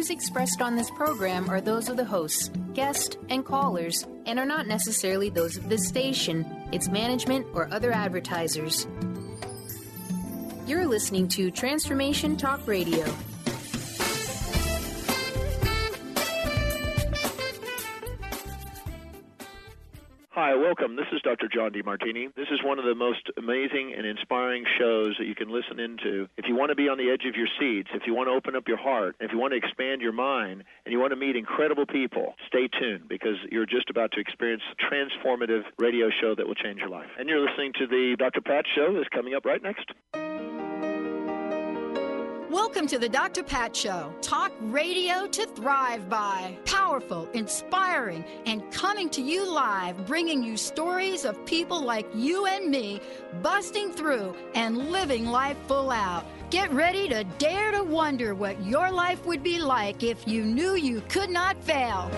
views expressed on this program are those of the hosts, guests, and callers, and are not necessarily those of this station, its management, or other advertisers. You're listening to Transformation Talk Radio. Hi, welcome. This is Dr. John DeMartini. This is one of the most amazing and inspiring shows that you can listen into. If you want to be on the edge of your seats, if you want to open up your heart, if you want to expand your mind, and you want to meet incredible people, stay tuned because you're just about to experience a transformative radio show that will change your life. And you're listening to the Dr. Pat Show that's coming up right next. Welcome to the Dr. Pat Show. Talk radio to thrive by. Powerful, inspiring, and coming to you live, bringing you stories of people like you and me busting through and living life full out. Get ready to dare to wonder what your life would be like if you knew you could not fail.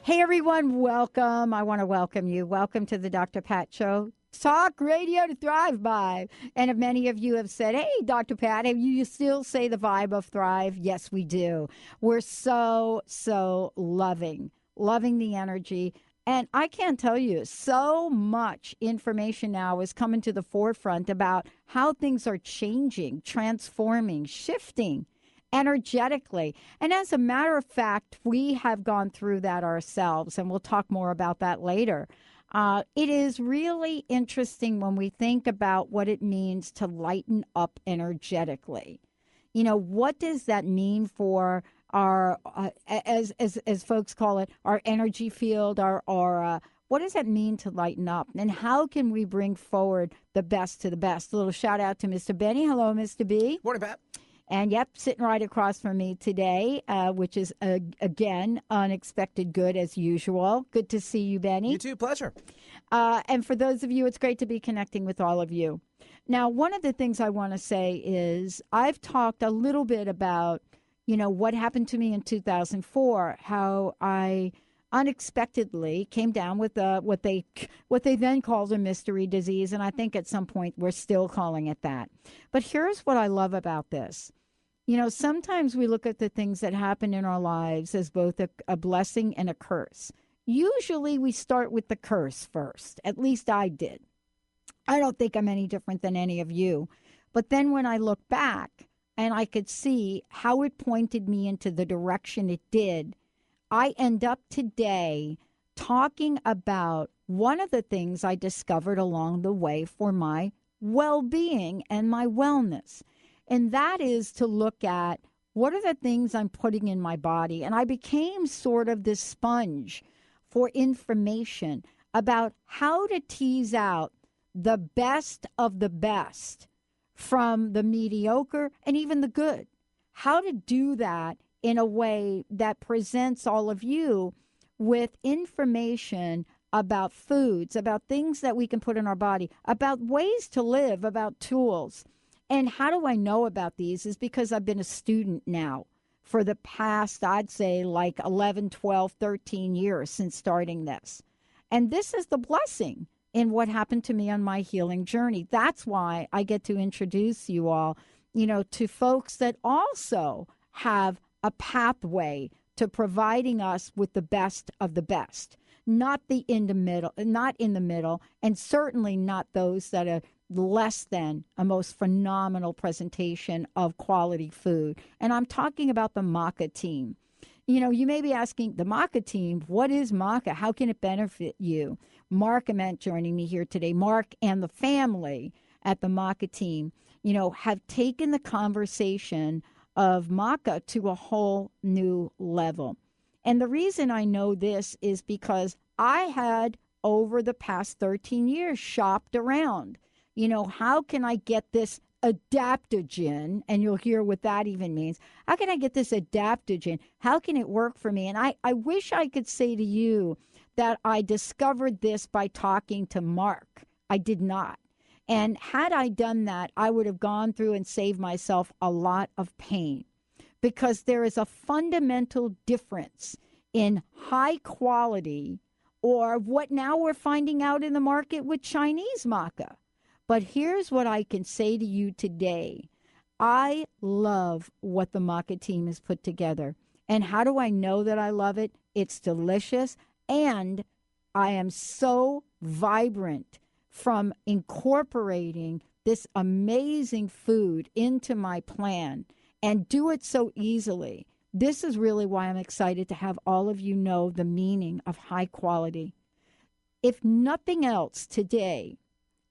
Hey, everyone. Welcome. I want to welcome you. Welcome to the Dr. Pat Show. Talk radio to thrive by. And if many of you have said, hey, Dr. Pat, have you still say the vibe of thrive? Yes, we do. We're so loving the energy. And I can't tell you, so much information now is coming to the forefront about how things are changing, transforming, shifting energetically. And as a matter of fact, we have gone through that ourselves, and we'll talk more about that later. It is really interesting when we think about what it means to lighten up energetically. You know, what does that mean for our, as folks call it, our energy field, our what does that mean to lighten up? And how can we bring forward the best to the best? A little shout out to Mr. Benny. Hello, Mr. B. Morning, Pat. And, yep, sitting right across from me today, which is, again, unexpected good as usual. Good to see you, Benny. You too. Pleasure. And for those of you, it's great to be connecting with all of you. Now, one of the things I want to say is I've talked a little bit about, you know, what happened to me in 2004, how I unexpectedly came down with what they then called a mystery disease. And I think at some point we're still calling it that. But here's what I love about this. You know, sometimes we look at the things that happen in our lives as both a blessing and a curse. Usually we start with the curse first. At least I did. I don't think I'm any different than any of you. But then when I look back and I could see how it pointed me into the direction it did, I end up today talking about one of the things I discovered along the way for my well-being and my wellness. And that is to look at what are the things I'm putting in my body. And I became sort of this sponge for information about how to tease out the best of the best from the mediocre and even the good. How to do that in a way that presents all of you with information about foods, about things that we can put in our body, about ways to live, about tools. And how do I know about these is because I've been a student now for the past, I'd say, like 11, 12, 13 years since starting this. And this is the blessing in what happened to me on my healing journey. That's why I get to introduce you all, you know, to folks that also have a pathway to providing us with the best of the best, not in the middle, and certainly not those that are less than a most phenomenal presentation of quality food. And I'm talking about the Maca team. You know, you may be asking, the Maca team, what is Maca? How can it benefit you? Mark Ament joining me here today. Mark and the family at the Maca team, you know, have taken the conversation of Maca to a whole new level. And the reason I know this is because I had, over the past 13 years, shopped around. You know, how can I get this adaptogen? And you'll hear what that even means. How can I get this adaptogen? How can it work for me? And I wish I could say to you that I discovered this by talking to Mark. I did not. And had I done that, I would have gone through and saved myself a lot of pain, because there is a fundamental difference in high quality, or what now we're finding out in the market with Chinese maca. But here's what I can say to you today. I love what the Maca team has put together. And how do I know that I love it? It's delicious. And I am so vibrant from incorporating this amazing food into my plan and do it so easily. This is really why I'm excited to have all of you know the meaning of high quality. If nothing else today,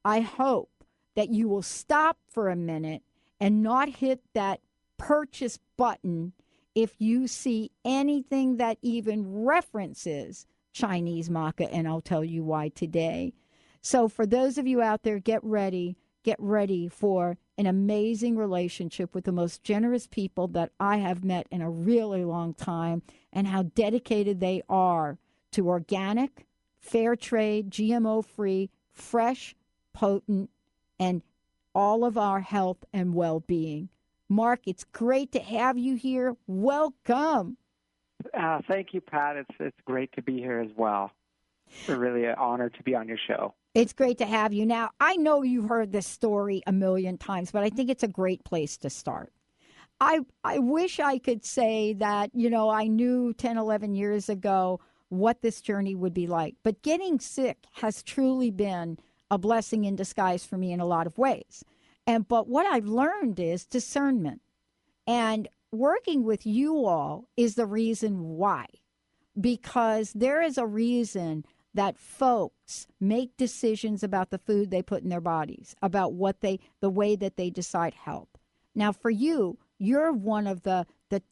I hope that you will stop for a minute and not hit that purchase button if you see anything that even references Chinese maca, and I'll tell you why today. So for those of you out there, get ready for an amazing relationship with the most generous people that I have met in a really long time, and how dedicated they are to organic, fair trade, GMO-free, fresh, potent, and all of our health and well-being. Mark, it's great to have you here. Welcome. Thank you, Pat. It's great to be here as well. It's really an honor to be on your show. It's great to have you. Now, I know you've heard this story a million times, but I think it's a great place to start. I wish I could say that, I knew 10, 11 years ago what this journey would be like. But getting sick has truly been a blessing in disguise for me in a lot of ways. But what I've learned is discernment. And working with you all is the reason why. Because there is a reason that folks make decisions about the food they put in their bodies, about the way that they decide health. Now, for you, you're one of the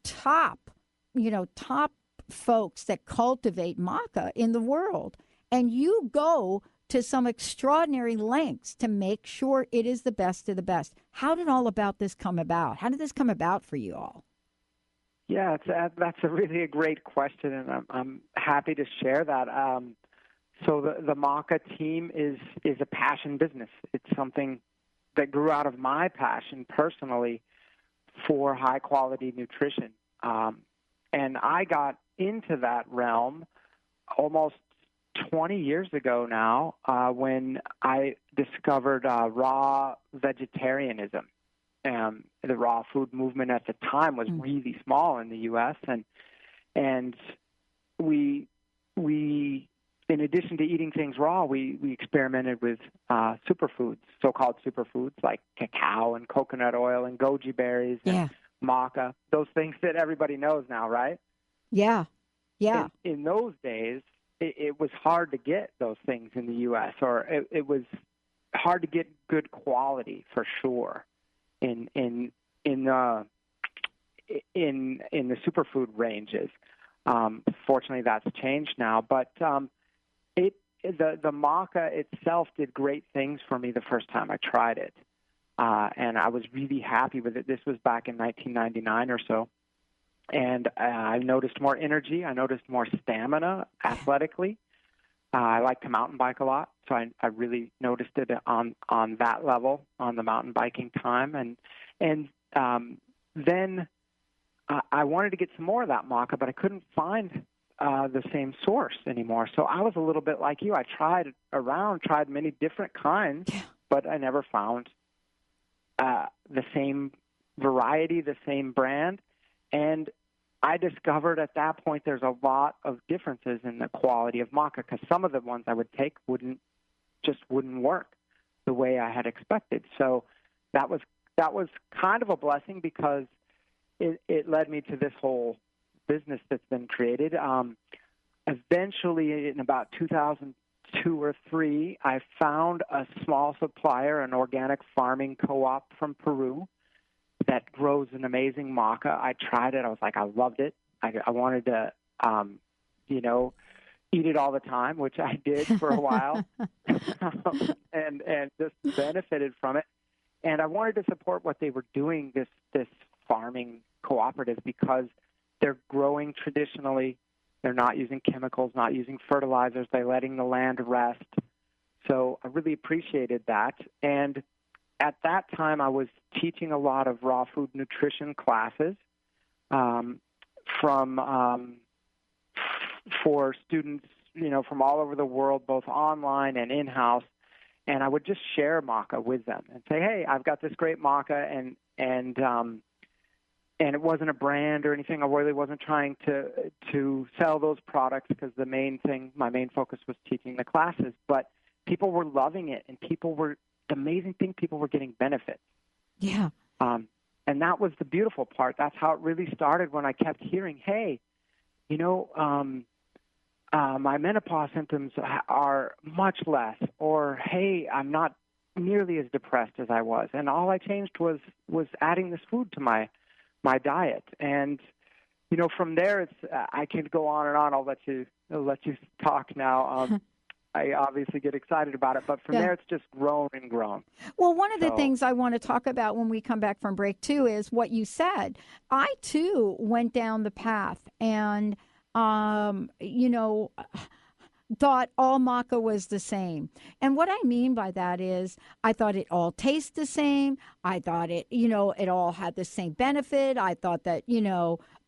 top folks that cultivate maca in the world. And you go to some extraordinary lengths to make sure it is the best of the best. How did all about this come about? How did this come about for you all? Yeah, that's a really great question, and I'm happy to share that. So the Maca team is a passion business. It's something that grew out of my passion personally for high-quality nutrition. And I got into that realm almost 20 years ago now when I discovered raw vegetarianism. The raw food movement at the time was really small in the U.S. and we in addition to eating things raw, we experimented with superfoods, so-called superfoods like cacao and coconut oil and goji berries and maca, those things that everybody knows now, right? Yeah, yeah. In those days, it was hard to get those things in the U.S., or it was hard to get good quality for sure in the superfood ranges. Fortunately, that's changed now, but the maca itself did great things for me the first time I tried it, and I was really happy with it. This was back in 1999 or so, and I noticed more energy. I noticed more stamina athletically. I like to mountain bike a lot, so I really noticed it on that level, on the mountain biking time, and then I wanted to get some more of that maca, but I couldn't find the same source anymore. So I was a little bit like you. I tried many different kinds, but I never found the same variety, the same brand. And I discovered at that point there's a lot of differences in the quality of maca, because some of the ones I would take wouldn't work the way I had expected. So that was kind of a blessing, because it led me to this whole business that's been created. Eventually, in about 2002 or 3, I found a small supplier, an organic farming co-op from Peru that grows an amazing maca. I tried it. I was like, I loved it. I wanted to, eat it all the time, which I did for a while, and just benefited from it. And I wanted to support what they were doing, this farming cooperative, because they're growing traditionally. They're not using chemicals, not using fertilizers. They're letting the land rest. So I really appreciated that. And at that time, I was teaching a lot of raw food nutrition classes for students, from all over the world, both online and in-house. and I would just share maca with them and say, hey, I've got this great maca, and it wasn't a brand or anything. I really wasn't trying to sell those products because my main focus was teaching the classes. But people were loving it, and the amazing thing, people were getting benefits. Yeah. And that was the beautiful part. That's how it really started, when I kept hearing, hey, my menopause symptoms are much less, or, hey, I'm not nearly as depressed as I was. And all I changed was adding this food to my diet. And, from there, I can go on and on. I'll let you talk now. I obviously get excited about it, but from there it's just grown and grown. Well, one of the things I want to talk about when we come back from break too is what you said. I too went down the path and, thought all maca was the same. And what I mean by that is I thought it all tastes the same. I thought it all had the same benefit. I thought that,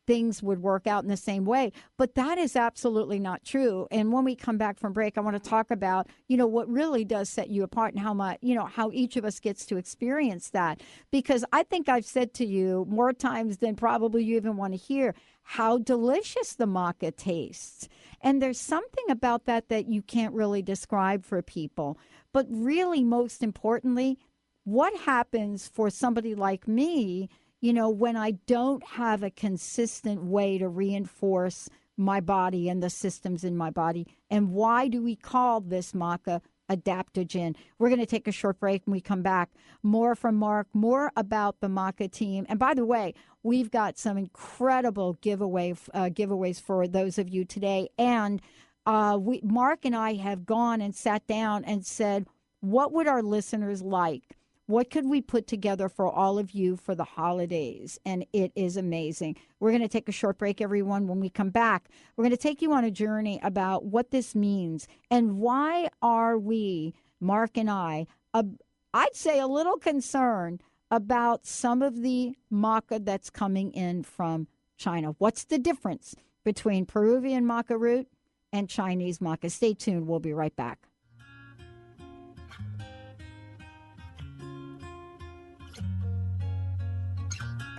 things would work out in the same way. But that is absolutely not true. And when we come back from break, I want to talk about, what really does set you apart and how much, how each of us gets to experience that. Because I think I've said to you more times than probably you even want to hear how delicious the maca tastes. And there's something about that you can't really describe for people. But really, most importantly, what happens for somebody like me, when I don't have a consistent way to reinforce my body and the systems in my body? And why do we call this maca adaptogen? We're going to take a short break. When we come back, more from Mark, more about the maca team. And by the way, we've got some incredible giveaways for those of you today. And Mark and I have gone and sat down and said, what would our listeners like? What could we put together for all of you for the holidays? And it is amazing. We're going to take a short break, everyone. When we come back, we're going to take you on a journey about what this means and why are we, Mark and I'd say a little concerned about some of the maca that's coming in from China. What's the difference between Peruvian maca root and Chinese maca? Stay tuned. We'll be right back.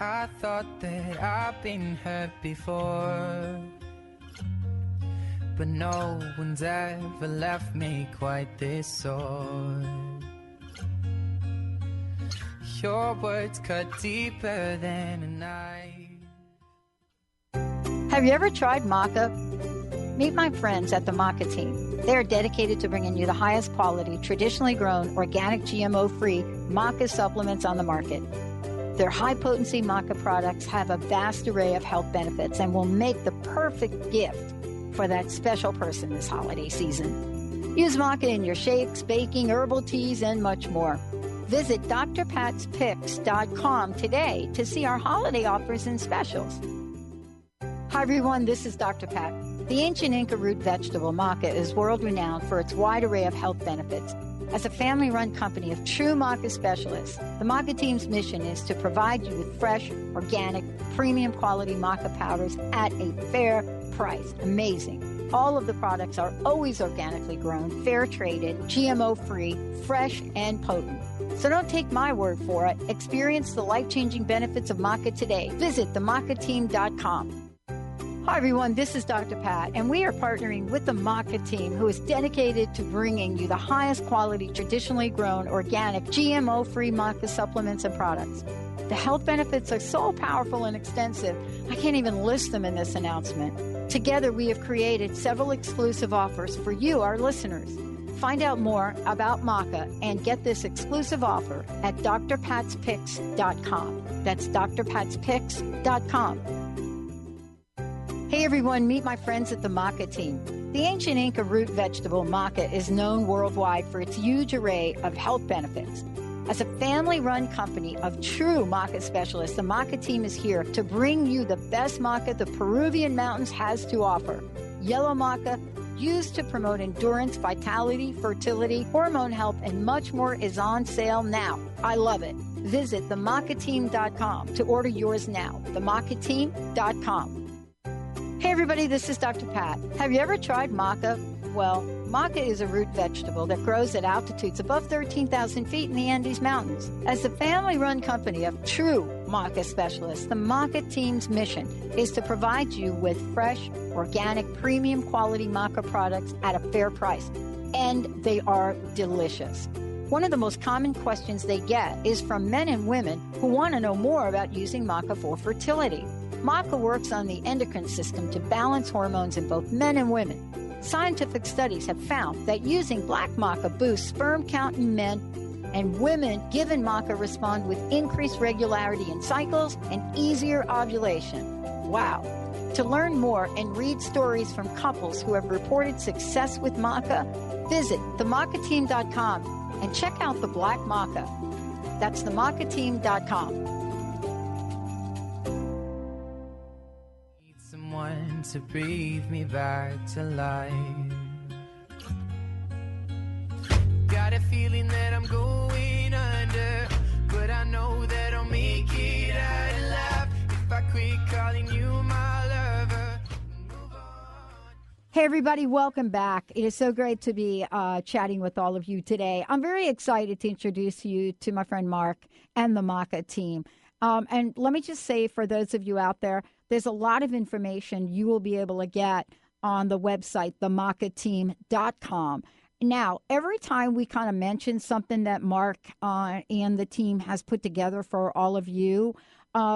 I thought that I've been hurt before, but no one's ever left me quite this sore. Your words cut deeper than a knife. Have you ever tried maca? Meet my friends at the Maca team. They are dedicated to bringing you the highest quality, traditionally grown, organic, GMO-free maca supplements on the market. Their high-potency maca products have a vast array of health benefits and will make the perfect gift for that special person this holiday season. Use maca in your shakes, baking, herbal teas, and much more. Visit drpatspicks.com today to see our holiday offers and specials. Hi, everyone. This is Dr. Pat. The ancient Inca root vegetable maca is world-renowned for its wide array of health benefits. As a family-run company of true maca specialists, the Maca team's mission is to provide you with fresh, organic, premium quality maca powders at a fair price. Amazing. All of the products are always organically grown, fair-traded, GMO-free, fresh, and potent. So don't take my word for it. Experience the life-changing benefits of maca today. Visit themacateam.com. Hi, everyone. This is Dr. Pat, and we are partnering with the Maca team, who is dedicated to bringing you the highest quality, traditionally grown, organic, GMO-free maca supplements and products. The health benefits are so powerful and extensive, I can't even list them in this announcement. Together, we have created several exclusive offers for you, our listeners. Find out more about maca and get this exclusive offer at drpatspicks.com. That's drpatspicks.com. Hey everyone, meet my friends at the Maca team. The ancient Inca root vegetable maca is known worldwide for its huge array of health benefits. As a family-run company of true maca specialists, the Maca team is here to bring you the best maca the Peruvian mountains has to offer. Yellow maca, used to promote endurance, vitality, fertility, hormone health, and much more, is on sale now. I love it. Visit themacateam.com to order yours now. Themacateam.com. Hey everybody, this is Dr. Pat. Have you ever tried maca? Well, maca is a root vegetable that grows at altitudes above 13,000 feet in the Andes Mountains. As a family-run company of true maca specialists, the Maca team's mission is to provide you with fresh, organic, premium quality maca products at a fair price. And they are delicious. One of the most common questions they get is from men and women who want to know more about using maca for fertility. Maca works on the endocrine system to balance hormones in both men and women. Scientific studies have found that using black maca boosts sperm count in men, and women given maca respond with increased regularity in cycles and easier ovulation. Wow. To learn more and read stories from couples who have reported success with maca, visit themacateam.com and check out the black maca. That's themacateam.com. Someone to breathe me back to life. Got a feeling that I'm going under, but I know that I'll make it out alive if I quit calling you my lover. Hey, everybody, welcome back. It is so great to be chatting with all of you today. I'm very excited to introduce you to my friend Mark and the Maca team. And let me just say, for those of you out there, there's a lot of information you will be able to get on the website, themacateam.com. Now, every time we kind of mention something that Mark and the team has put together for all of you,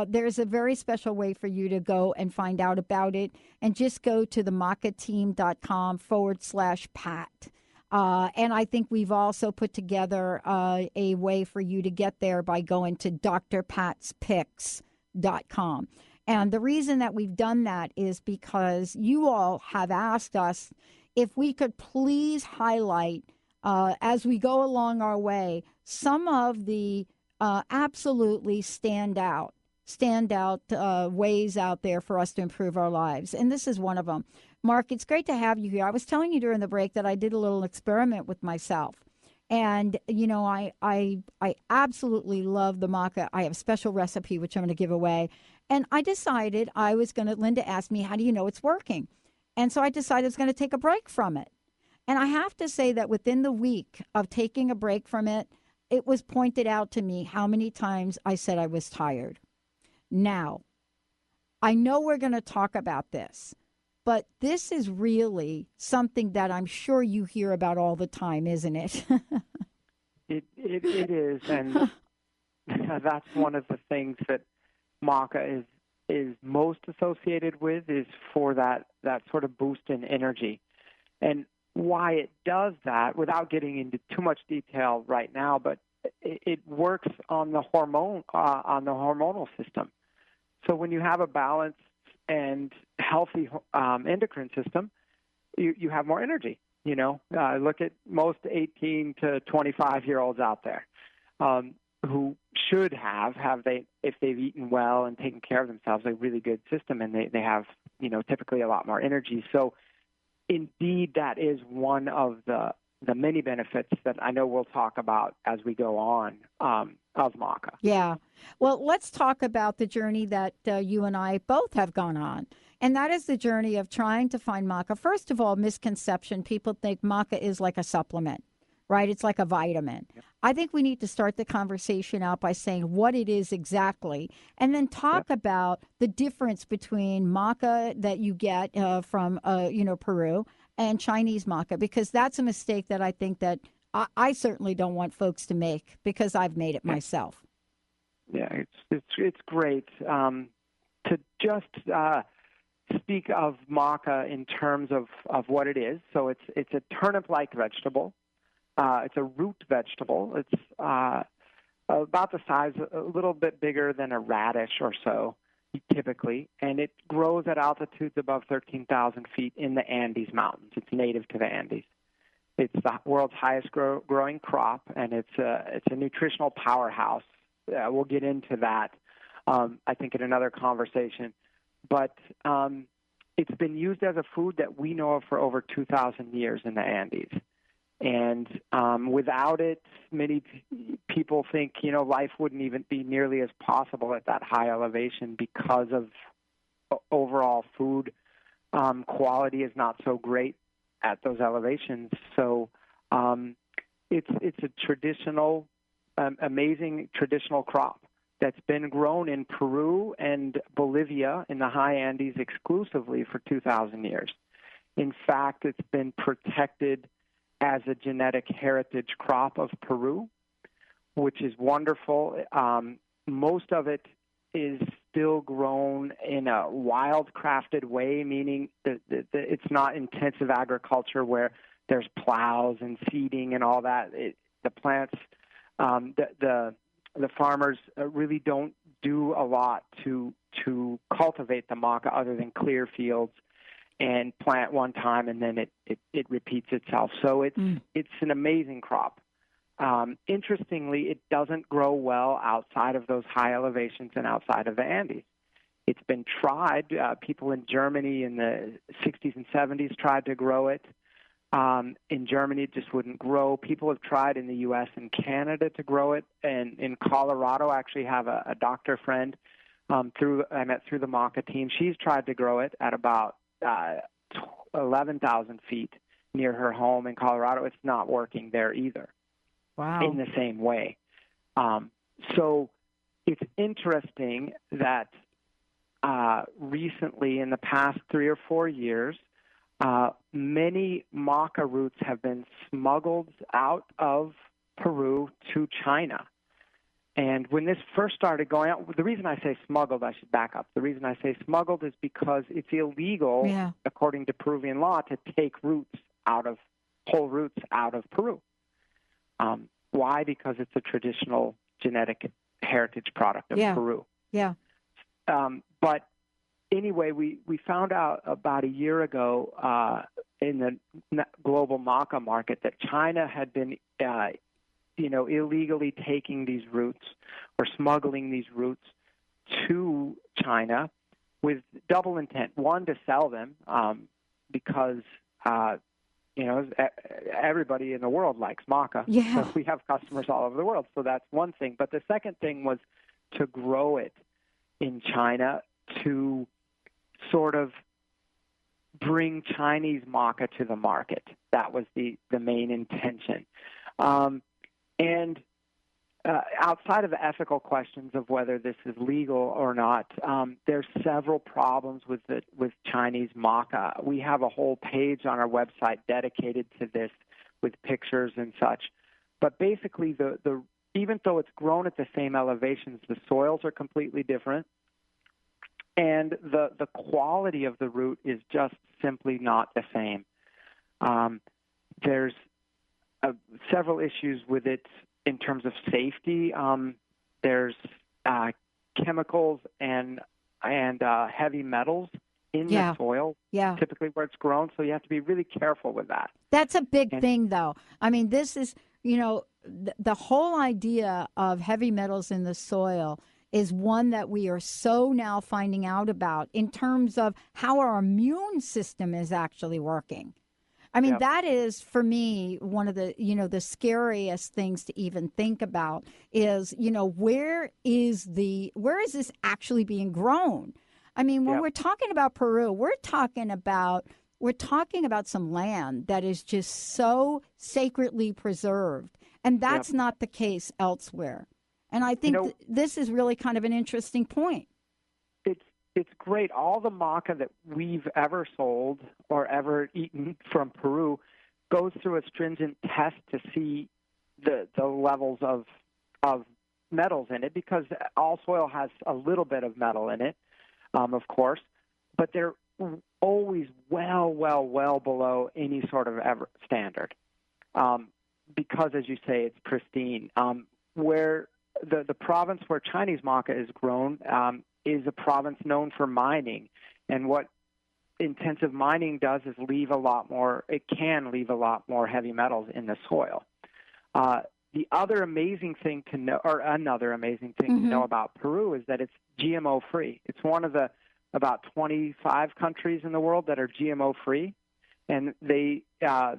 there's a very special way for you to go and find out about it. And just go to themacateam.com/Pat. And I think we've also put together a way for you to get there by going to drpatspicks.com. And the reason that we've done that is because you all have asked us if we could please highlight, as we go along our way, some of the absolutely standout ways out there for us to improve our lives. And this is one of them. Mark, it's great to have you here. I was telling you during the break that I did a little experiment with myself. And, you know, I absolutely love the maca. I have a special recipe, which I'm going to give away. And I decided Linda asked me, how do you know it's working? And so I decided I was going to take a break from it. And I have to say that within the week of taking a break from it, it was pointed out to me how many times I said I was tired. Now, I know we're going to talk about this, but this is really something that I'm sure you hear about all the time, isn't it? It is, and that's one of the things that maca is most associated with, is for that sort of boost in energy. And why it does that, without getting into too much detail right now, but it works on the hormonal system. So when you have a balanced and healthy endocrine system, you have more energy. You know, look at most 18 to 25-year-olds out there who should if they've eaten well and taken care of themselves, a really good system, and they have, you know, typically a lot more energy. So indeed, that is one of the many benefits that I know we'll talk about as we go on of maca. Yeah. Well, let's talk about the journey that you and I both have gone on. And that is the journey of trying to find maca. First of all, misconception. People think maca is like a supplement, right? It's like a vitamin. Yeah. I think we need to start the conversation out by saying what it is exactly, and then talk about the difference between maca that you get from, Peru and Chinese maca, because that's a mistake that I think that I certainly don't want folks to make, because I've made it myself. Yeah, it's great to just speak of maca in terms of what it is. So it's a turnip-like vegetable. It's a root vegetable. It's about the size, a little bit bigger than a radish or so, typically, and it grows at altitudes above 13,000 feet in the Andes Mountains. It's native to the Andes. It's the world's highest growing crop, and it's a nutritional powerhouse. We'll get into that, I think, in another conversation. But it's been used as a food that we know of for over 2,000 years in the Andes. And without it, many people think, life wouldn't even be nearly as possible at that high elevation, because of overall food quality is not so great at those elevations. So it's a traditional, amazing traditional crop that's been grown in Peru and Bolivia in the high Andes exclusively for 2,000 years. In fact, it's been protected as a genetic heritage crop of Peru, which is wonderful. Most of it is still grown in a wild-crafted way, meaning that it's not intensive agriculture where there's plows and seeding and all that. The plants, the farmers really don't do a lot to cultivate the maca other than clear fields and plant one time, and then it repeats itself. So it's an amazing crop. Interestingly, it doesn't grow well outside of those high elevations and outside of the Andes. It's been tried. People in Germany in the 60s and 70s tried to grow it. In Germany, it just wouldn't grow. People have tried in the U.S. and Canada to grow it. And in Colorado, I actually have a doctor friend I met through the Maca team. She's tried to grow it at about 11,000 feet near her home in Colorado. It's not working there either. Wow. In the same way. So it's interesting that recently, in the past 3 or 4 years, many maca roots have been smuggled out of Peru to China. And when this first started going out, the reason I say smuggled, I should back up. The reason I say smuggled is because it's illegal, according to Peruvian law, to take whole roots out of Peru. Why? Because it's a traditional genetic heritage product of Peru. Yeah. But anyway, we found out about a year ago in the global maca market that China had been, illegally taking these roots or smuggling these roots to China with double intent. One, to sell them because everybody in the world likes maca. Yeah. So we have customers all over the world. So that's one thing. But the second thing was to grow it in China to sort of bring Chinese maca to the market. That was the main intention. And outside of the ethical questions of whether this is legal or not, there's several problems with Chinese maca. We have a whole page on our website dedicated to this with pictures and such. But basically, even though it's grown at the same elevations, the soils are completely different, and the quality of the root is just simply not the same. There's several issues with it in terms of safety. There's chemicals and heavy metals in the soil, typically where it's grown, so you have to be really careful with that. That's a big thing, though. I mean, this is, the whole idea of heavy metals in the soil is one that we are so now finding out about in terms of how our immune system is actually working. I mean, that is, for me, one of the, the scariest things to even think about is, where is this actually being grown? I mean, when we're talking about Peru, we're talking about some land that is just so sacredly preserved. And that's not the case elsewhere. And I think this is really kind of an interesting point. It's great. All the maca that we've ever sold or ever eaten from Peru goes through a stringent test to see the levels of metals in it, because all soil has a little bit of metal in it, of course, but they're always well below any sort of standard, because, as you say, it's pristine. Where the province where Chinese maca is grown is a province known for mining, and what intensive mining does is leave a lot more heavy metals in the soil. The other amazing thing to know, or another amazing thing to know about Peru, is that it's GMO free. It's one of the about 25 countries in the world that are GMO free, and the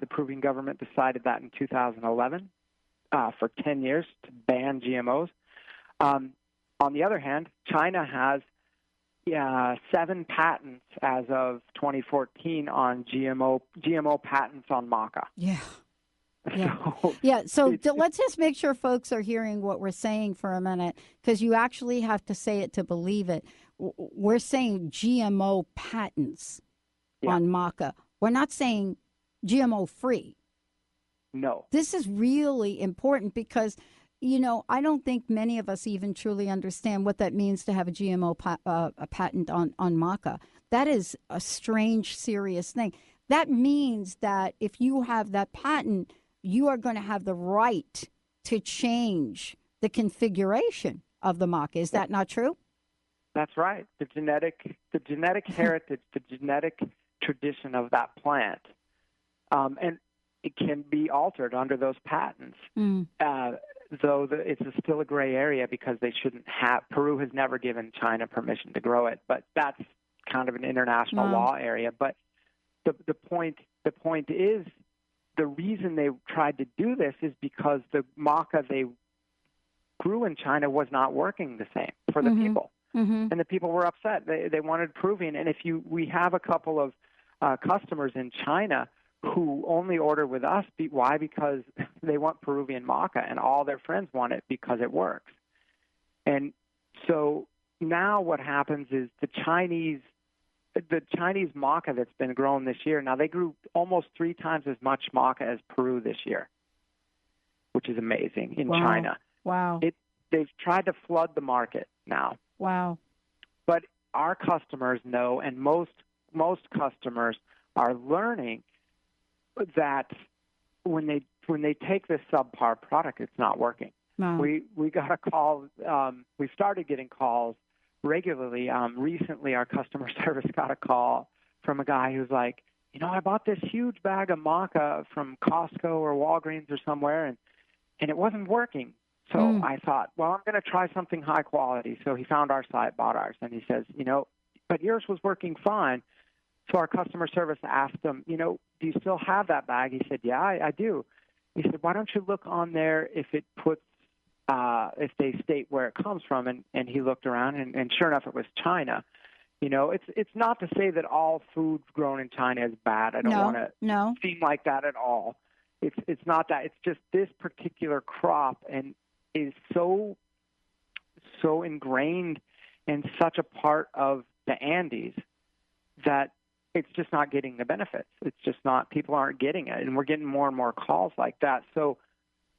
Peruvian government decided that in 2011 for 10 years to ban GMOs. On the other hand, China has, 7 patents as of 2014 on GMO patents on maca. Yeah. Yeah. So let's just make sure folks are hearing what we're saying for a minute, because you actually have to say it to believe it. We're saying GMO patents on maca. We're not saying GMO free. No. This is really important because, I don't think many of us even truly understand what that means to have a GMO a patent on maca. That is a strange, serious thing. That means that if you have that patent, you are going to have the right to change the configuration of the maca. Is that not true? That's right. The genetic heritage, the genetic tradition of that plant, and it can be altered under those patents. Though it's still a gray area because they shouldn't have. Peru has never given China permission to grow it, but that's kind of an international law area. But the point is, the reason they tried to do this is because the maca they grew in China was not working the same for the people, and the people were upset. They wanted Peruvian, and we have a couple of customers in China who only order with us. Why? Because they want Peruvian maca, and all their friends want it because it works. And so now what happens is the Chinese maca that's been grown this year, now they grew almost 3 times as much maca as Peru this year, which is amazing in China. Wow. They've tried to flood the market now. Wow. But our customers know, and most customers are learning that when they take this subpar product, it's not working. No. We got a call. We started getting calls regularly. Recently, our customer service got a call from a guy who's like, I bought this huge bag of maca from Costco or Walgreens or somewhere, and it wasn't working. So I thought, well, I'm going to try something high quality. So he found our site, bought ours, and he says, but yours was working fine. So our customer service asked him, do you still have that bag? He said, yeah, I do. He said, why don't you look on there if it puts, if they state where it comes from? And he looked around, and sure enough, it was China. It's not to say that all food grown in China is bad. I don't want to seem like that at all. It's not that. It's just this particular crop and is so ingrained and such a part of the Andes that it's just not getting the benefits. It's just not, people aren't getting it. And we're getting more and more calls like that. So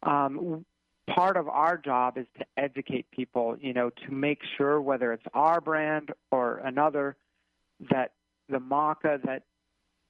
part of our job is to educate people, to make sure whether it's our brand or another, that the maca that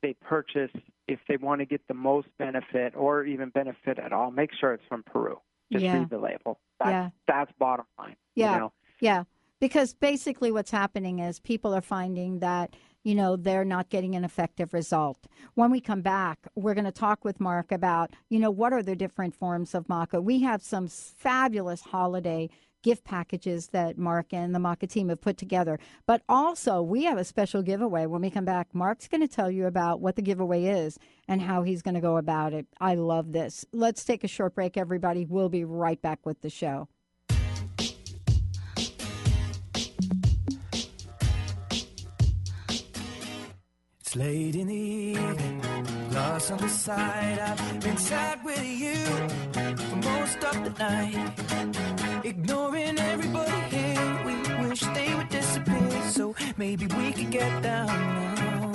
they purchase, if they want to get the most benefit or even benefit at all, make sure it's from Peru. Just read the label. That's bottom line. Yeah. Because basically what's happening is people are finding that, they're not getting an effective result. When we come back, we're going to talk with Mark about, what are the different forms of maca. We have some fabulous holiday gift packages that Mark and the Maca team have put together. But also, we have a special giveaway. When we come back, Mark's going to tell you about what the giveaway is and how he's going to go about it. I love this. Let's take a short break, everybody. We'll be right back with the show. It's late in the evening, lost on the side. I've been sad with you for most of the night, ignoring everybody here. We wish they would disappear, so maybe we could get down now.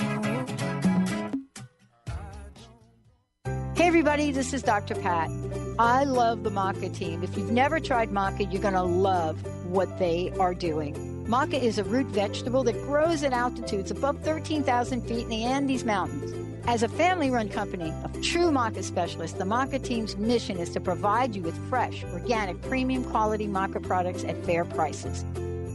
Hey everybody, this is Dr. Pat. I love the Maca team. If you've never tried maca, you're going to love what they are doing. Maca is a root vegetable that grows at altitudes above 13,000 feet in the Andes Mountains. As a family-run company of true maca specialists, the Maca team's mission is to provide you with fresh, organic, premium quality maca products at fair prices.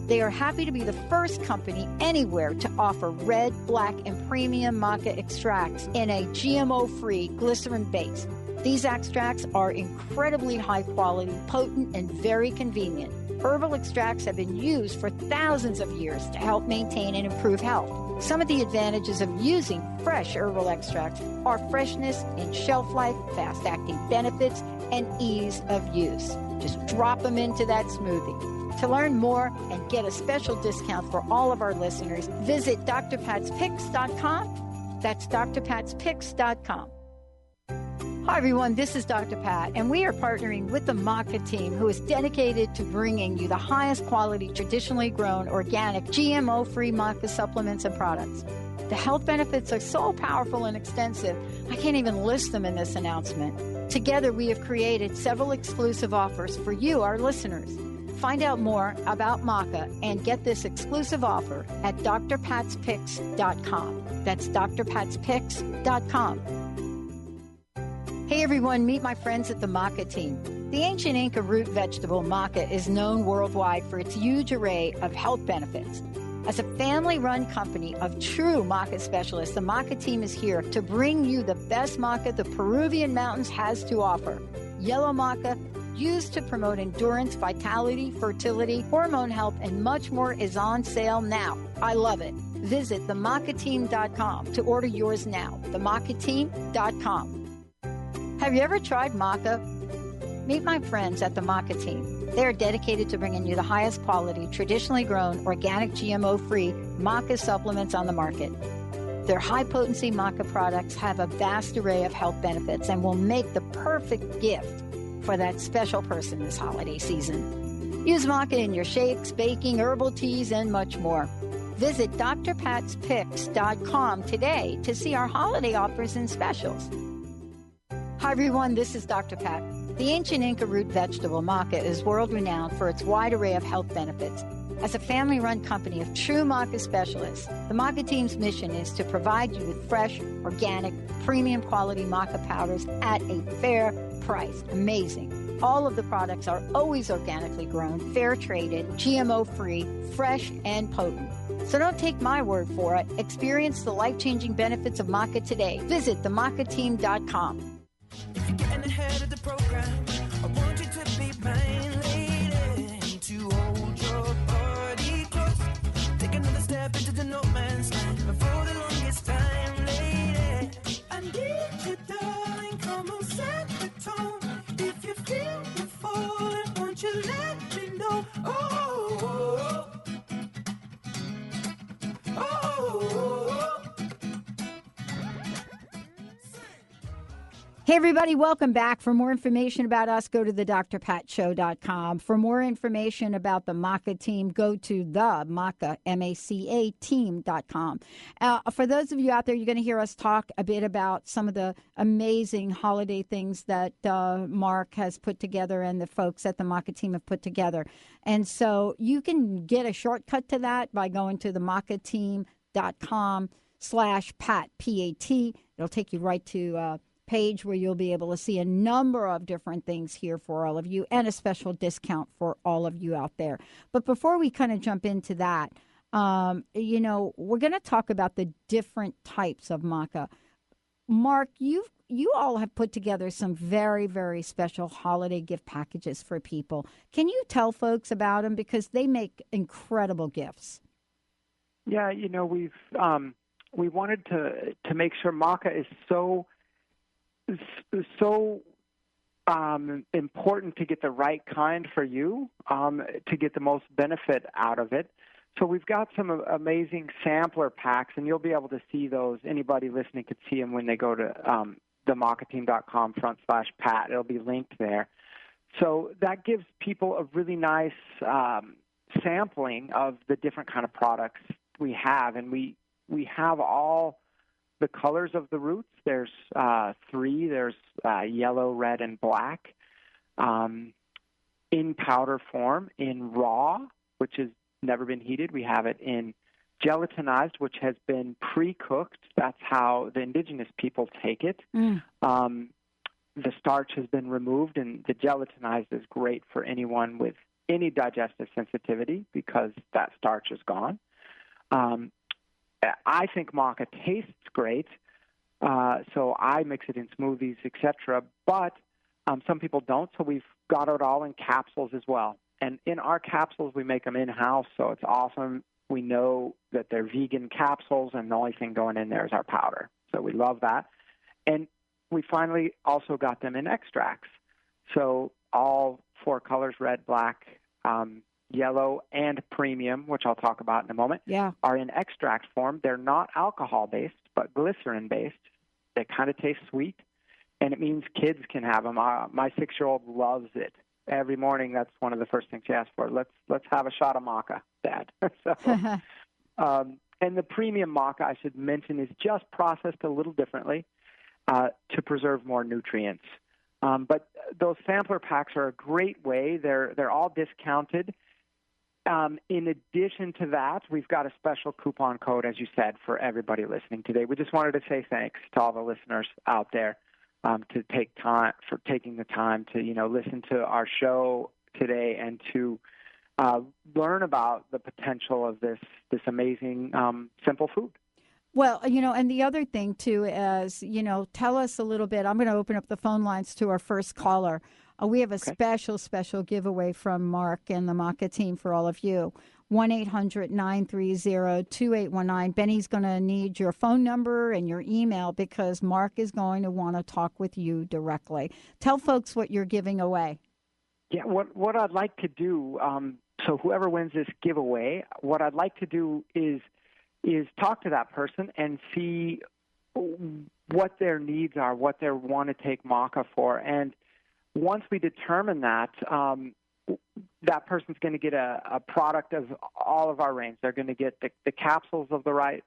They are happy to be the first company anywhere to offer red, black, and premium maca extracts in a GMO-free glycerin base. These extracts are incredibly high quality, potent, and very convenient. Herbal extracts have been used for thousands of years to help maintain and improve health. Some of the advantages of using fresh herbal extracts are freshness and shelf life, fast-acting benefits, and ease of use. Just drop them into that smoothie. To learn more and get a special discount for all of our listeners, visit drpatspicks.com. That's drpatspicks.com. Hi, everyone. This is Dr. Pat, and we are partnering with the Maca team, who is dedicated to bringing you the highest quality, traditionally grown, organic, GMO-free Maca supplements and products. The health benefits are so powerful and extensive, I can't even list them in this announcement. Together, we have created several exclusive offers for you, our listeners. Find out more about Maca and get this exclusive offer at drpatspicks.com. That's drpatspicks.com. Hey everyone, meet my friends at the Maca team. The ancient Inca root vegetable maca is known worldwide for its huge array of health benefits. As a family-run company of true maca specialists, the Maca team is here to bring you the best maca the Peruvian mountains has to offer. Yellow maca, used to promote endurance, vitality, fertility, hormone health, and much more, is on sale now. I love it. Visit themacateam.com to order yours now. Themacateam.com. Have you ever tried maca? Meet my friends at the Maca team. They are dedicated to bringing you the highest quality, traditionally grown, organic, GMO-free maca supplements on the market. Their high-potency maca products have a vast array of health benefits and will make the perfect gift for that special person this holiday season. Use maca in your shakes, baking, herbal teas, and much more. Visit drpatspicks.com today to see our holiday offers and specials. Hi, everyone. This is Dr. Pat. The ancient Inca root vegetable maca is world-renowned for its wide array of health benefits. As a family-run company of true maca specialists, the Maca team's mission is to provide you with fresh, organic, premium quality maca powders at a fair price. Amazing. All of the products are always organically grown, fair-traded, GMO-free, fresh, and potent. So don't take my word for it. Experience the life-changing benefits of maca today. Visit themacateam.com. If you're getting ahead of the program, I want you to be mine, lady. To hold your body close, take another step into the no man's land. For the longest time, lady, I need you, darling. Come on, set the tone. If you feel you're falling, won't you let me know? Oh, oh, oh, oh, oh. Hey, everybody, welcome back. For more information about us, go to thedrpatshow.com. For more information about the Maca team, go to the Maca, M-A-C-A, team.com. For those of you out there, you're going to hear us talk a bit about some of the amazing holiday things that Mark has put together and the folks at the Maca team have put together. And so you can get a shortcut to that by going to themacateam.com/Pat, P-A-T. It'll take you right to page where you'll be able to see a number of different things here for all of you and a special discount for all of you out there. But before we kind of jump into that, we're going to talk about the different types of maca. Mark, you all have put together some very, very special holiday gift packages for people. Can you tell folks about them, because they make incredible gifts? Yeah, we wanted to make sure maca is so important to get the right kind for you, to get the most benefit out of it. So we've got some amazing sampler packs, and you'll be able to see those. Anybody listening could see them when they go to themacateam.com/Pat. It'll be linked there. So that gives people a really nice sampling of the different kind of products we have, and we have all the colors of the roots. There's 3. There's yellow, red, and black, in powder form, in raw, which has never been heated. We have it in gelatinized, which has been pre-cooked. That's how the indigenous people take it. The starch has been removed, and the gelatinized is great for anyone with any digestive sensitivity because that starch is gone. I think maca tastes great, so I mix it in smoothies, etc. But some people don't, so we've got it all in capsules as well. And in our capsules, we make them in-house, so it's awesome. We know that they're vegan capsules, and the only thing going in there is our powder. So we love that. And we finally also got them in extracts. So all 4 colors, red, black, yellow, and premium, which I'll talk about in a moment, are in extract form. They're not alcohol-based, but glycerin-based. They kind of taste sweet, and it means kids can have them. My 6-year-old loves it. Every morning, that's one of the first things she asks for. Let's have a shot of maca, Dad. And the premium maca, I should mention, is just processed a little differently to preserve more nutrients. But those sampler packs are a great way. They're all discounted. In addition to that, we've got a special coupon code, as you said, for everybody listening today. We just wanted to say thanks to all the listeners out there to taking the time to listen to our show today and to learn about the potential of this amazing simple food. Well, and the other thing, too, is, tell us a little bit. I'm going to open up the phone lines to our first caller. We have a special giveaway from Mark and the Maca team for all of you. 1-800-930-2819. Benny's going to need your phone number and your email because Mark is going to want to talk with you directly. Tell folks what you're giving away. Yeah, what I'd like to do, so whoever wins this giveaway, what I'd like to do is talk to that person and see what their needs are, what they want to take maca for. And once we determine that, that person's going to get a product of all of our range. They're going to get the capsules of the right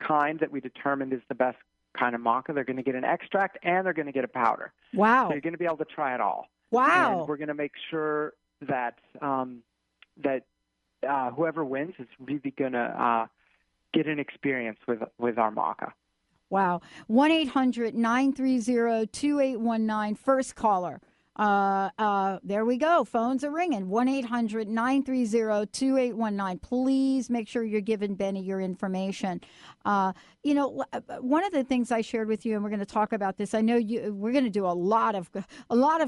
kind that we determined is the best kind of maca. They're going to get an extract, and they're going to get a powder. Wow. So you're going to be able to try it all. Wow. And we're going to make sure that whoever wins is really going to get an experience with our maca. Wow. 1-800-930-2819. First caller. There we go. Phones are ringing. 1-800-930-2819. Please make sure you're giving Benny your information. One of the things I shared with you, and we're going to talk about this. I know we're going to do a lot of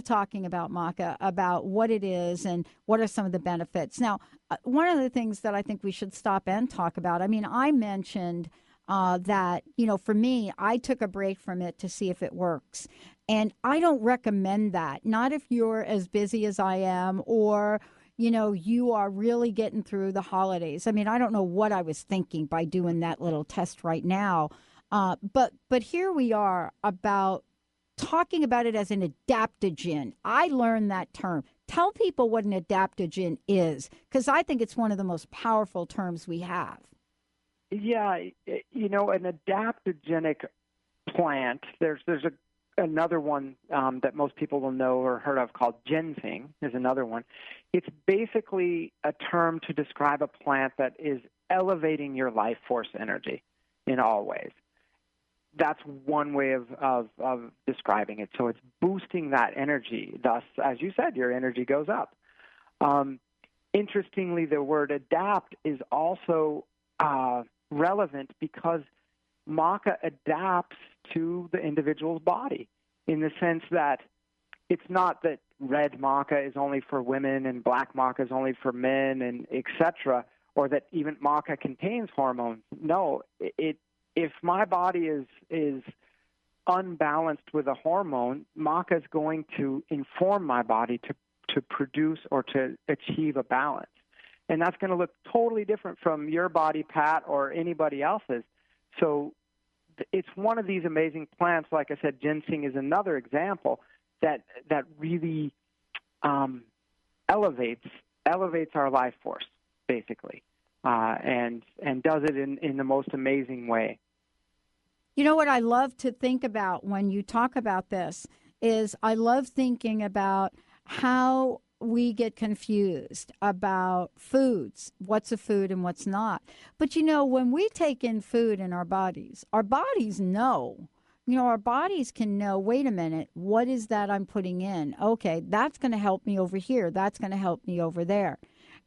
talking about maca, about what it is and what are some of the benefits. Now, one of the things that I think we should stop and talk about. I mean, I mentioned that, for me, I took a break from it to see if it works. And I don't recommend that, not if you're as busy as I am or, you are really getting through the holidays. I mean, I don't know what I was thinking by doing that little test right now. But here we are about talking about it as an adaptogen. I learned that term. Tell people what an adaptogen is, because I think it's one of the most powerful terms we have. Yeah, an adaptogenic plant, there's another one that most people will know or heard of called ginseng is another one. It's basically a term to describe a plant that is elevating your life force energy in all ways. That's one way of describing it. So it's boosting that energy. Thus, as you said, your energy goes up. Interestingly, the word adapt is also relevant because maca adapts to the individual's body in the sense that it's not that red maca is only for women and black maca is only for men and etc., or that even maca contains hormones. No, if my body is unbalanced with a hormone, maca is going to inform my body to produce or to achieve a balance. And that's going to look totally different from your body, Pat, or anybody else's. So it's one of these amazing plants. Like I said, ginseng is another example that really elevates our life force, basically, and does it in the most amazing way. You know what I love to think about when you talk about this is I love thinking about how we get confused about foods, what's a food and what's not. But, when we take in food in our bodies know. Our bodies can know, wait a minute, what is that I'm putting in? Okay, that's going to help me over here. That's going to help me over there.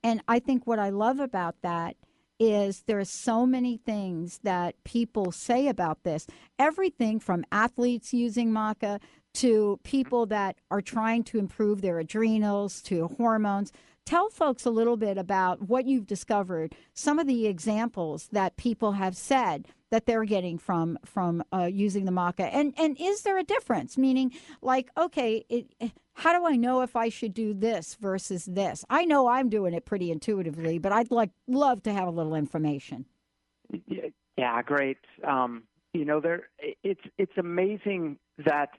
And I think what I love about that is there are so many things that people say about this. Everything from athletes using maca to people that are trying to improve their adrenals, to hormones. Tell folks a little bit about what you've discovered, some of the examples that people have said that they're getting from using the maca. And is there a difference? Meaning, like, okay, how do I know if I should do this versus this? I know I'm doing it pretty intuitively, but I'd love to have a little information. Yeah, great. It's amazing that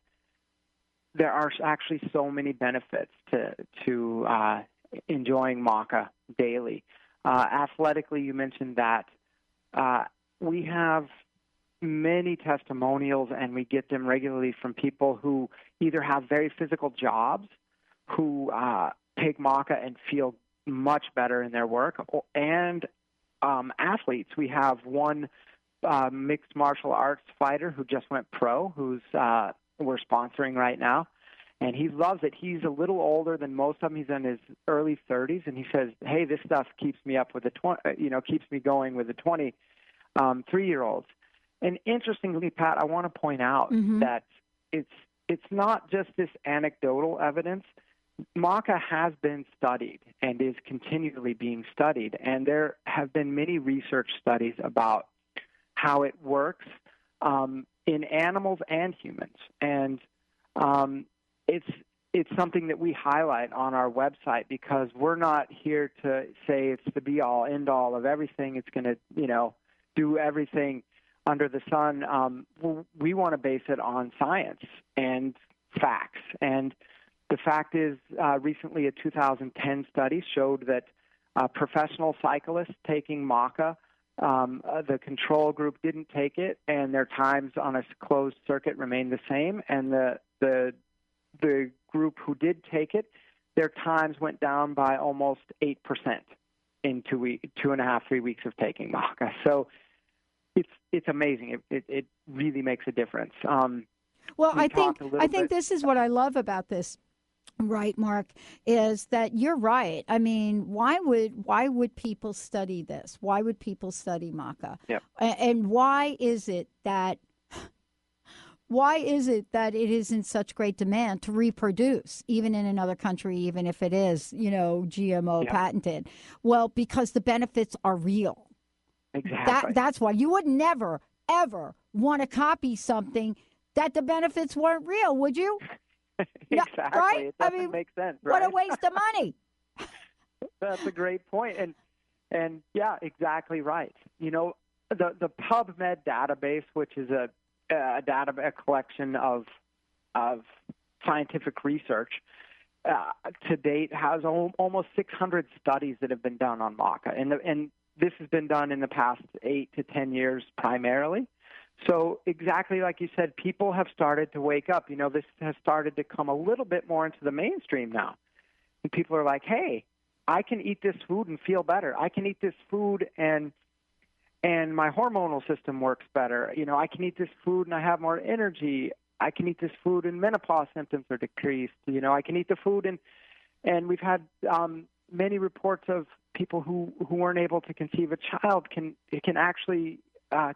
there are actually so many benefits to enjoying maca daily. Athletically, you mentioned that we have many testimonials, and we get them regularly from people who either have very physical jobs, who take maca and feel much better in their work, and athletes. We have one mixed martial arts fighter who just went pro, who's we're sponsoring right now, and he loves it. He's a little older than most of them. He's in his early 30s, and he says, "Hey, this stuff keeps me up with keeps me going with the 23-year-olds." And interestingly, Pat, I want to point out that it's not just this anecdotal evidence. Maca has been studied and is continually being studied, and there have been many research studies about how it works in animals and humans. And it's something that we highlight on our website because we're not here to say it's the be-all, end-all of everything. It's going to, do everything under the sun. We want to base it on science and facts. And the fact is, recently a 2010 study showed that professional cyclists taking maca, the control group didn't take it, and their times on a closed circuit remained the same. And the group who did take it, their times went down by almost 8% in 2.5, 3 weeks of taking maca. So it's amazing. It really makes a difference. Well, I think this is what I love about this. Right, Mark, is that you're right. I mean, why would people study this? Why would people study maca? Yep. And why is it that it is in such great demand to reproduce, even in another country, even if it is, GMO patented? Well, because the benefits are real. Exactly. That's why you would never, ever want to copy something that the benefits weren't real, would you? Exactly. Right? It doesn't make sense, right? What a waste of money. That's a great point. And yeah, exactly right. The PubMed database, which is a collection of scientific research, to date has almost 600 studies that have been done on maca. And this has been done in the past 8 to 10 years primarily. So exactly like you said, people have started to wake up. This has started to come a little bit more into the mainstream now. And people are like, hey, I can eat this food and feel better. I can eat this food and my hormonal system works better. I can eat this food and I have more energy. I can eat this food and menopause symptoms are decreased. I can eat the food and we've had many reports of people who weren't able to conceive a child can actually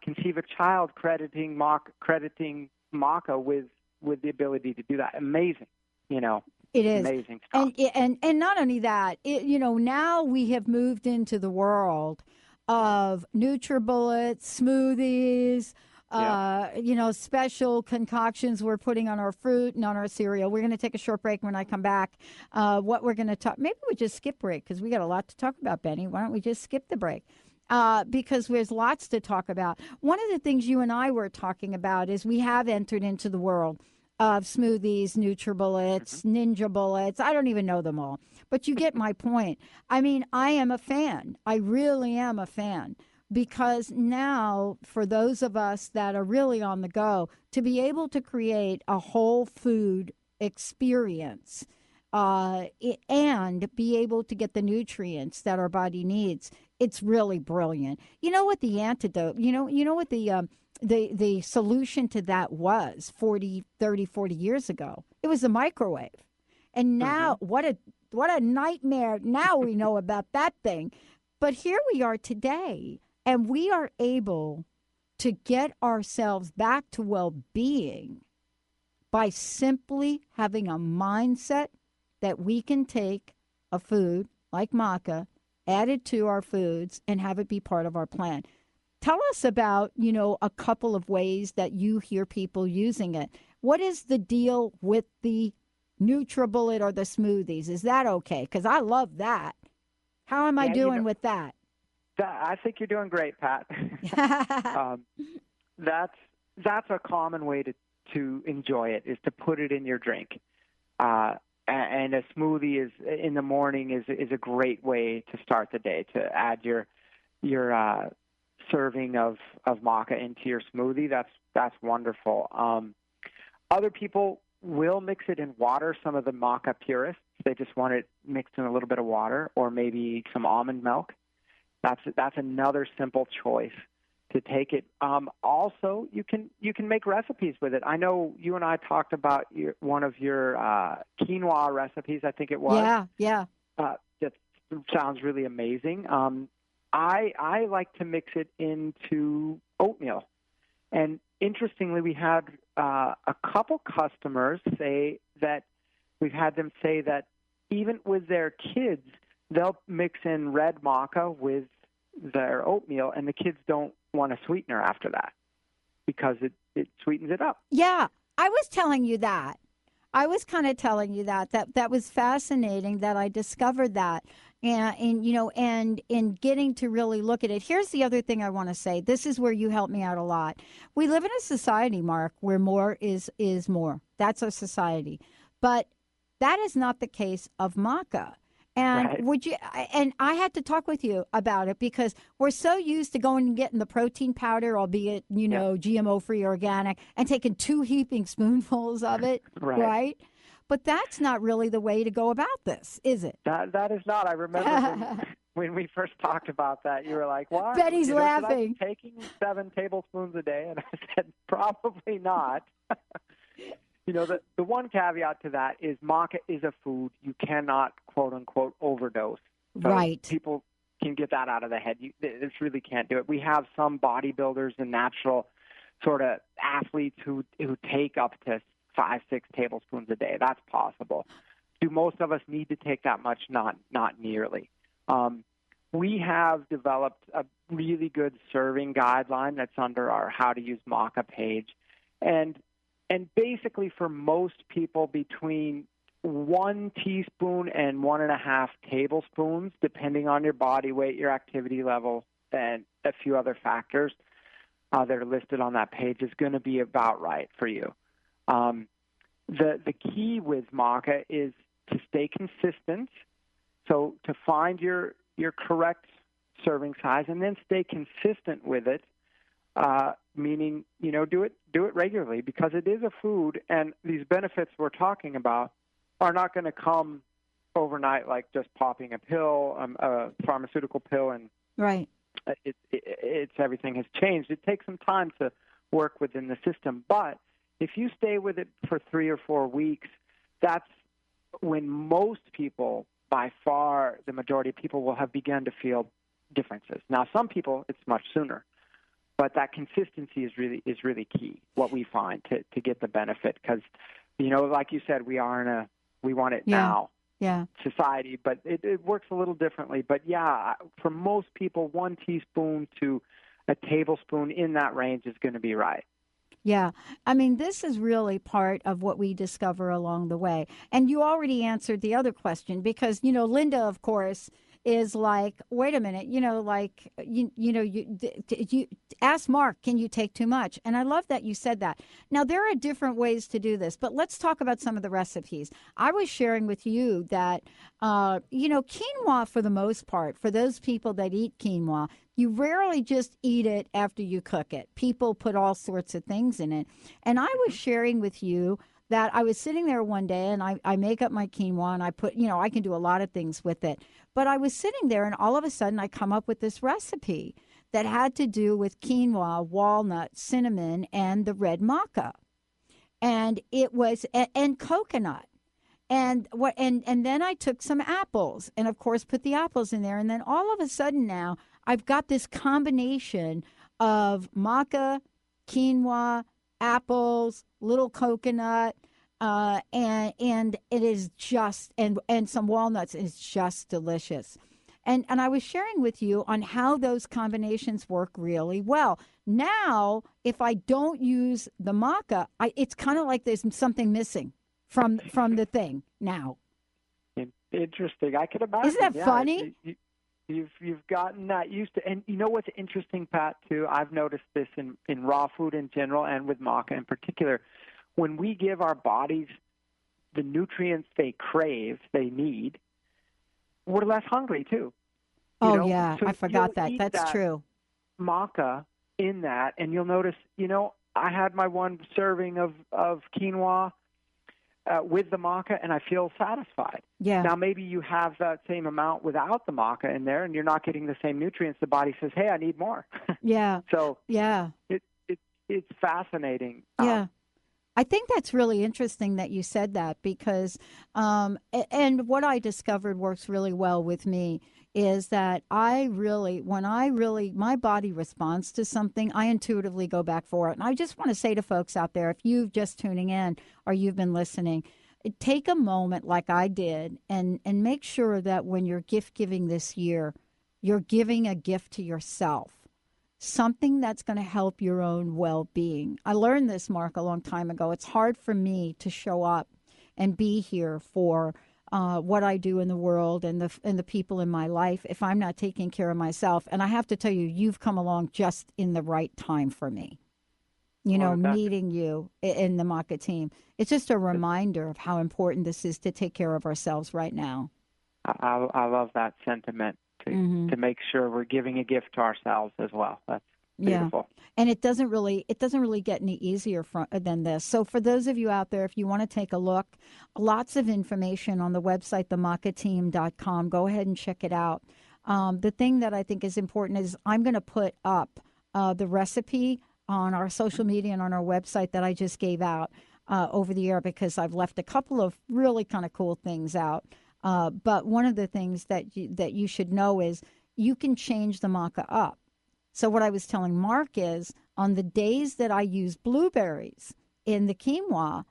conceive a child crediting maca with the ability to do that. Amazing, It is amazing stuff. And not only that, now we have moved into the world of NutriBullets, smoothies, special concoctions we're putting on our fruit and on our cereal. We're going to take a short break. When I come back, what we're going to talk, maybe we just skip break because we got a lot to talk about, Benny. Why don't we just skip the break? Because there's lots to talk about. One of the things you and I were talking about is we have entered into the world of smoothies, NutriBullets, Ninja Bullets. I don't even know them all, but you get my point. I mean, I am a fan. I really am a fan. Because now, for those of us that are really on the go, to be able to create a whole food experience and be able to get the nutrients that our body needs, it's really brilliant. You know what the antidote, you know what the solution to that was 40 years ago? It was the microwave. And now, what a nightmare. Now we know about that thing. But here we are today. And we are able to get ourselves back to well-being by simply having a mindset that we can take a food like maca, add it to our foods, and have it be part of our plan. Tell us about, a couple of ways that you hear people using it. What is the deal with the NutriBullet or the smoothies. Is that okay? Because I love that. How am I doing with that? I think you're doing great, Pat. That's a common way to enjoy it, is to put it in your drink. And a smoothie in the morning is a great way to start the day, to add your serving of maca into your smoothie. That's wonderful. Other people will mix it in water. Some of the maca purists, they just want it mixed in a little bit of water, or maybe some almond milk. That's another simple choice to take it. Also, you can make recipes with it. I know you and I talked about one of your quinoa recipes, I think it was. Yeah. That sounds really amazing. I like to mix it into oatmeal. And interestingly, we had a couple customers say that we've had them say that even with their kids, they'll mix in red maca with their oatmeal, and the kids don't want a sweetener after that because it sweetens it up. Yeah, I was telling you that. I was kind of telling you that was fascinating that I discovered that. And in getting to really look at it. Here's the other thing I want to say. This is where you help me out a lot. We live in a society, Mark, where more is more. That's our society. But that is not the case of maca. And right. And I had to talk with you about it because we're so used to going and getting the protein powder, albeit, GMO free organic, and taking 2 heaping spoonfuls of it. Right? But that's not really the way to go about this, is it? That is not. I remember when we first talked about that, you were like, "What?" Betty's laughing. Should I be taking 7 tablespoons a day, and I said, "Probably not." The one caveat to that is maca is a food you cannot, quote unquote, overdose. So right. People can get that out of the head. This really can't do it. We have some bodybuilders and natural sort of athletes who take up to 5-6 tablespoons a day. That's possible. Do most of us need to take that much? Not nearly. We have developed a really good serving guideline that's under our How to Use Maca page. And basically for most people, between 1 teaspoon and 1.5 tablespoons, depending on your body weight, your activity level, and a few other factors that are listed on that page, is going to be about right for you. The key with maca is to stay consistent, so to find your correct serving size and then stay consistent with it, meaning, do it regularly, because it is a food, and these benefits we're talking about are not going to come overnight like just popping a pill, a pharmaceutical pill, and right. It's everything has changed. It takes some time to work within the system, but if you stay with it for 3 or 4 weeks, that's when most people, by far the majority of people, will have begun to feel differences. Now, some people, it's much sooner, but that consistency is really key, what we find, to get the benefit. Because, like you said, we want it now. Yeah. Society, but it works a little differently. But yeah, for most people, 1 teaspoon to a tablespoon, in that range, is going to be right. Yeah. I mean, this is really part of what we discover along the way. And you already answered the other question because, Linda, of course, is like, wait a minute, you ask Mark, can you take too much? And I love that you said that. Now, there are different ways to do this, but let's talk about some of the recipes. I was sharing with you that, quinoa, for the most part, for those people that eat quinoa, you rarely just eat it after you cook it. People put all sorts of things in it. And I was sharing with you that I was sitting there one day and I make up my quinoa and I put, I can do a lot of things with it. But I was sitting there and all of a sudden I come up with this recipe that had to do with quinoa, walnut, cinnamon, and the red maca. And it was, and coconut. And then I took some apples and, of course, put the apples in there. And then all of a sudden now I've got this combination of maca, quinoa, apples, little coconut, and it is just, and some walnuts. It's just delicious. And I was sharing with you on how those combinations work really well. Now, if I don't use the maca, it's kind of like there's something missing. from the thing now. Interesting. I can imagine. Isn't that funny? You've gotten that used to, and you know what's interesting, Pat, too? I've noticed this in raw food in general and with maca in particular. When we give our bodies the nutrients they crave, they need, we're less hungry, too. Oh, yeah. So I forgot that. That's that true. Maca in that, and you'll notice, I had my one serving of quinoa with the maca, and I feel satisfied. Yeah. Now, maybe you have that same amount without the maca in there, and you're not getting the same nutrients. The body says, hey, I need more. Yeah. So yeah, it's fascinating. Yeah. I think that's really interesting that you said that because, and what I discovered works really well with me is that my body responds to something, I intuitively go back for it. And I just want to say to folks out there, if you've just tuning in or you've been listening, take a moment like I did and make sure that when you're gift giving this year, you're giving a gift to yourself. Something that's going to help your own well-being. I learned this, Mark, a long time ago. It's hard for me to show up and be here for what I do in the world and the people in my life if I'm not taking care of myself. And I have to tell you, you've come along just in the right time for me. Meeting you in the Maca team. It's just a reminder of how important this is to take care of ourselves right now. I love that sentiment. To make sure we're giving a gift to ourselves as well. That's beautiful. Yeah. And it doesn't really get any easier than this. So for those of you out there, if you want to take a look, lots of information on the website, themacateam.com. Go ahead and check it out. The thing that I think is important is I'm going to put up the recipe on our social media and on our website that I just gave out over the air because I've left a couple of really kind of cool things out. But one of the things that you should know is you can change the maca up. So what I was telling Mark is on the days that I use blueberries in the quinoa,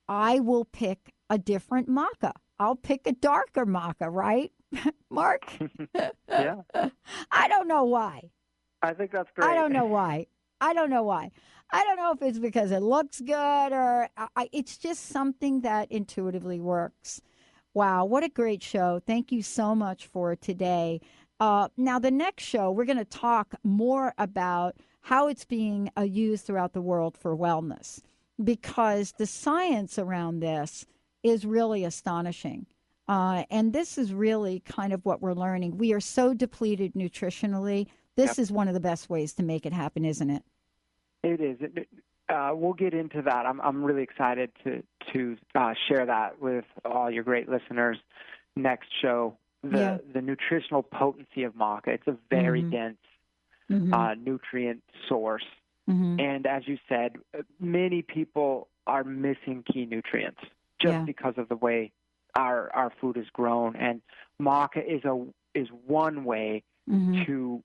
I will pick a different maca. I'll pick a darker maca, right, Mark? Yeah. I don't know why. I think that's great. I don't know why. I don't know if it's because it looks good or it's just something that intuitively works. Wow, what a great show. Thank you so much for today. Now, the next show, we're going to talk more about how it's being used throughout the world for wellness, because the science around this is really astonishing. And this is really kind of what we're learning. We are so depleted nutritionally. This is one of the best ways to make it happen, isn't it? It is. We'll get into that. I'm really excited to share that with all your great listeners next show. The nutritional potency of maca. It's a very dense nutrient source. And as you said, many people are missing key nutrients just because of the way our food is grown. And maca is one way to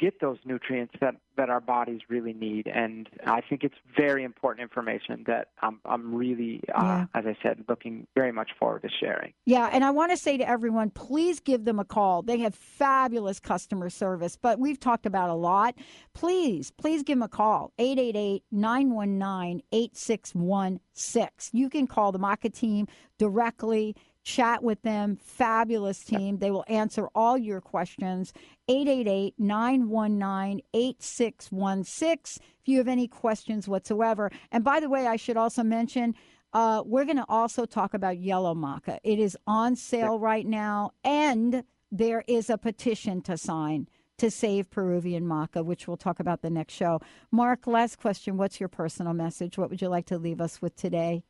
get those nutrients that our bodies really need. And I think it's very important information that I'm really, as I said, looking very much forward to sharing. Yeah, and I want to say to everyone, please give them a call. They have fabulous customer service, but we've talked about a lot. Please give them a call, 888-919-8616. You can call the Maca team directly. Chat with them. Fabulous team. They will answer all your questions. 888-919-8616 if you have any questions whatsoever. And by the way, I should also mention, we're going to also talk about yellow maca. It is on sale right now, and there is a petition to sign to save Peruvian maca, which we'll talk about the next show. Mark, last question. What's your personal message? What would you like to leave us with today?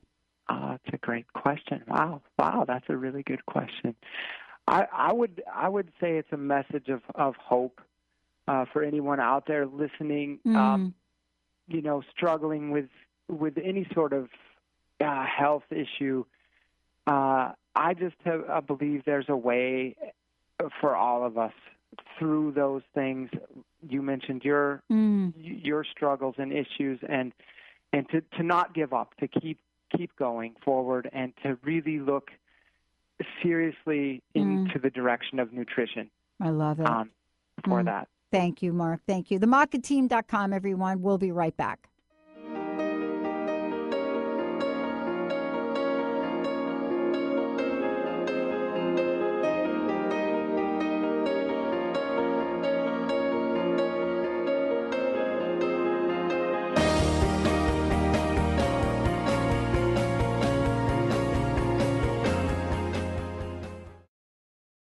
It's a great question. Wow, that's a really good question. I would say it's a message of hope for anyone out there listening. Struggling with any sort of health issue. I just believe there's a way for all of us through those things. You mentioned your struggles and issues, and to not give up, to keep going forward, and to really look seriously into the direction of nutrition. I love it. For that. Thank you, Mark. Thank you. TheMacaTeam.com, everyone. We'll be right back.